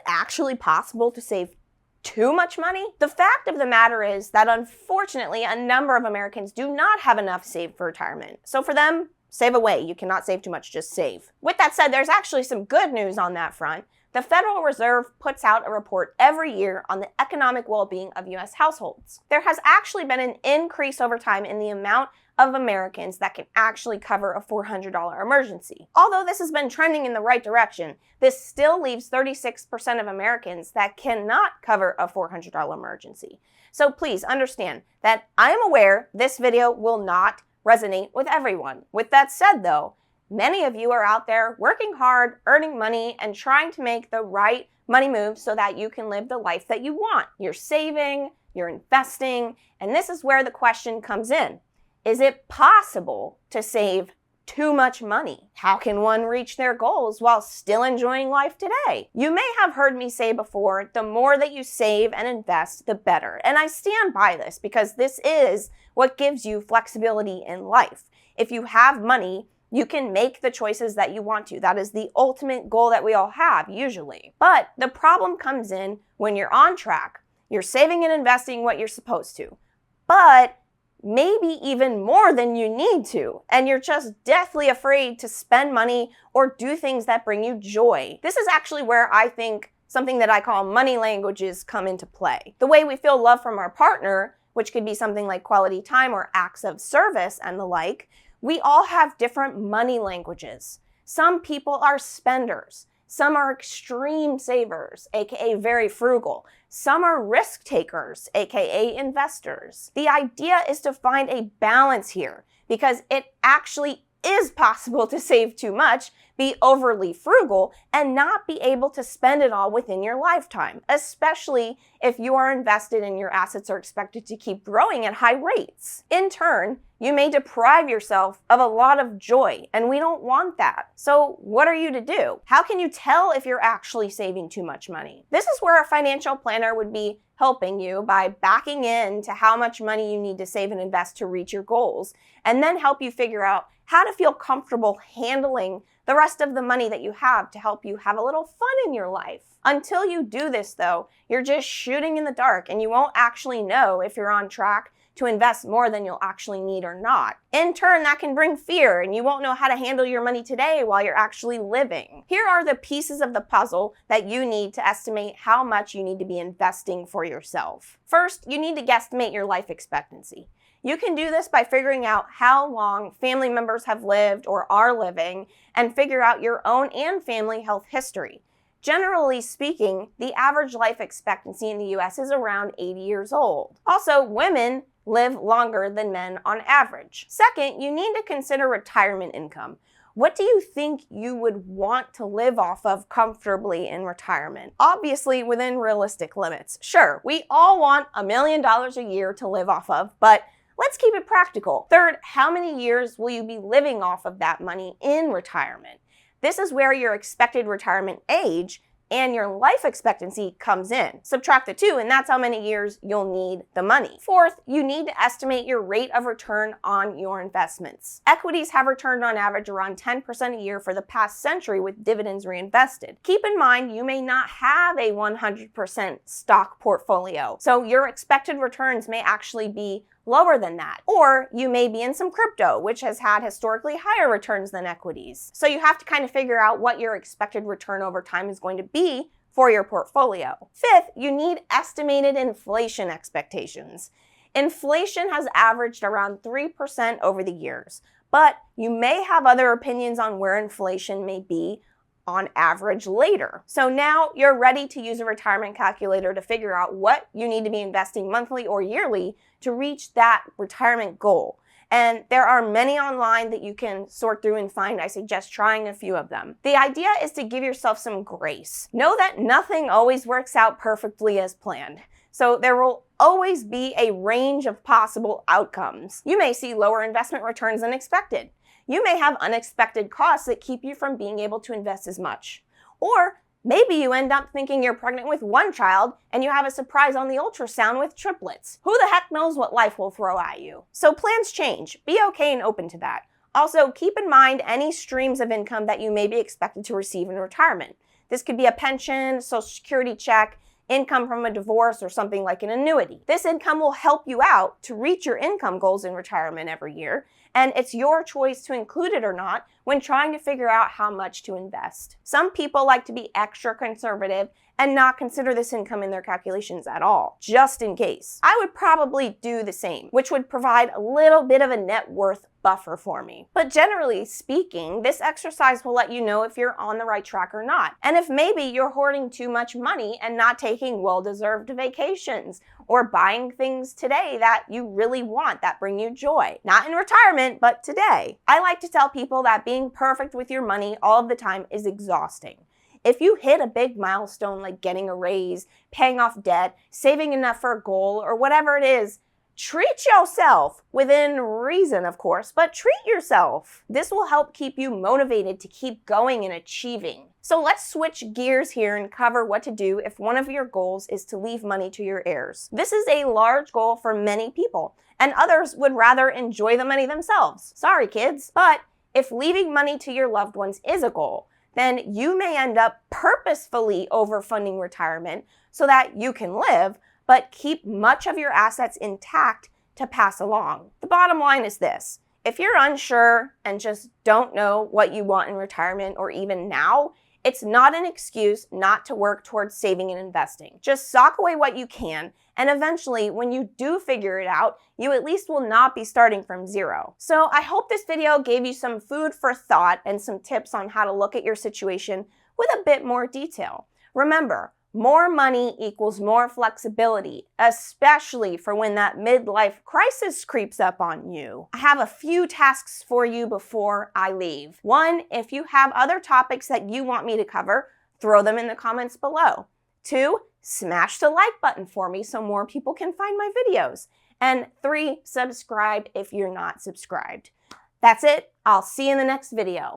actually possible to save too much money? The fact of the matter is that unfortunately, a number of Americans do not have enough saved for retirement. So for them, save away. You cannot save too much, just save. With that said, there's actually some good news on that front. The Federal Reserve puts out a report every year on the economic well-being of U.S. households. There has actually been an increase over time in the amount of Americans that can actually cover a $400 emergency. Although this has been trending in the right direction, this still leaves 36% of Americans that cannot cover a $400 emergency. So please understand that I am aware this video will not resonate with everyone. With that said though, many of you are out there working hard, earning money, and trying to make the right money moves so that you can live the life that you want. You're saving, you're investing, and this is where the question comes in. Is it possible to save too much money? How can one reach their goals while still enjoying life today? You may have heard me say before, the more that you save and invest, the better. And I stand by this because this is what gives you flexibility in life. If you have money, you can make the choices that you want to. That is the ultimate goal that we all have, usually. But the problem comes in when you're on track. You're saving and investing what you're supposed to. But maybe even more than you need to, and you're just deathly afraid to spend money or do things that bring you joy. This is actually where I think something that I call money languages come into play. The way we feel love from our partner, which could be something like quality time or acts of service and the like, we all have different money languages. Some people are spenders. Some are extreme savers, aka very frugal. Some are risk takers, aka investors. The idea is to find a balance here because it actually is possible to save too much, be overly frugal, and not be able to spend it all within your lifetime, especially if you are invested and your assets are expected to keep growing at high rates. In turn, you may deprive yourself of a lot of joy, and we don't want that. So what are you to do? How can you tell if you're actually saving too much money? This is where a financial planner would be helping you by backing into how much money you need to save and invest to reach your goals, and then help you figure out how to feel comfortable handling the rest of the money that you have to help you have a little fun in your life. Until you do this though, you're just shooting in the dark and you won't actually know if you're on track to invest more than you'll actually need or not. In turn, that can bring fear and you won't know how to handle your money today while you're actually living. Here are the pieces of the puzzle that you need to estimate how much you need to be investing for yourself. First, you need to guesstimate your life expectancy. You can do this by figuring out how long family members have lived or are living and figure out your own and family health history. Generally speaking, the average life expectancy in the US is around 80 years old. Also, women live longer than men on average. Second, you need to consider retirement income. What do you think you would want to live off of comfortably in retirement? Obviously within realistic limits. Sure, we all want $1 million a year to live off of, but let's keep it practical. Third, how many years will you be living off of that money in retirement? This is where your expected retirement age and your life expectancy comes in. Subtract the two, and that's how many years you'll need the money. Fourth, you need to estimate your rate of return on your investments. Equities have returned on average around 10% a year for the past century with dividends reinvested. Keep in mind, you may not have a 100% stock portfolio, so your expected returns may actually be lower than that. Or you may be in some crypto, which has had historically higher returns than equities. So you have to kind of figure out what your expected return over time is going to be for your portfolio. Fifth, you need estimated inflation expectations. Inflation has averaged around 3% over the years, but you may have other opinions on where inflation may be on average later. So now you're ready to use a retirement calculator to figure out what you need to be investing monthly or yearly to reach that retirement goal. And there are many online that you can sort through and find. I suggest trying a few of them. The idea is to give yourself some grace. Know that nothing always works out perfectly as planned. So there will always be a range of possible outcomes. You may see lower investment returns than expected. You may have unexpected costs that keep you from being able to invest as much. Or maybe you end up thinking you're pregnant with one child and you have a surprise on the ultrasound with triplets. Who the heck knows what life will throw at you? So plans change. Be okay and open to that. Also, keep in mind any streams of income that you may be expected to receive in retirement. This could be a pension, Social Security check, income from a divorce, or something like an annuity. This income will help you out to reach your income goals in retirement every year, and it's your choice to include it or not when trying to figure out how much to invest. Some people like to be extra conservative and not consider this income in their calculations at all, just in case. I would probably do the same, which would provide a little bit of a net worth buffer for me. But generally speaking, this exercise will let you know if you're on the right track or not, and if maybe you're hoarding too much money and not taking well-deserved vacations, or buying things today that you really want that bring you joy. Not in retirement, but today. I like to tell people that being perfect with your money all of the time is exhausting. If you hit a big milestone like getting a raise, paying off debt, saving enough for a goal, or whatever it is, treat yourself, within reason of course, but treat yourself. This will help keep you motivated to keep going and achieving. So let's switch gears here and cover what to do if one of your goals is to leave money to your heirs. This is a large goal for many people, and others would rather enjoy the money themselves. Sorry kids, but if leaving money to your loved ones is a goal, then you may end up purposefully overfunding retirement so that you can live, but keep much of your assets intact to pass along. The bottom line is this: if you're unsure and just don't know what you want in retirement or even now, it's not an excuse not to work towards saving and investing. Just sock away what you can, and eventually, when you do figure it out, you at least will not be starting from zero. So I hope this video gave you some food for thought and some tips on how to look at your situation with a bit more detail. Remember, more money equals more flexibility, especially for when that midlife crisis creeps up on you. I have a few tasks for you before I leave. 1, if you have other topics that you want me to cover, throw them in the comments below. 2, smash the like button for me so more people can find my videos. And 3, subscribe if you're not subscribed. That's it. I'll see you in the next video.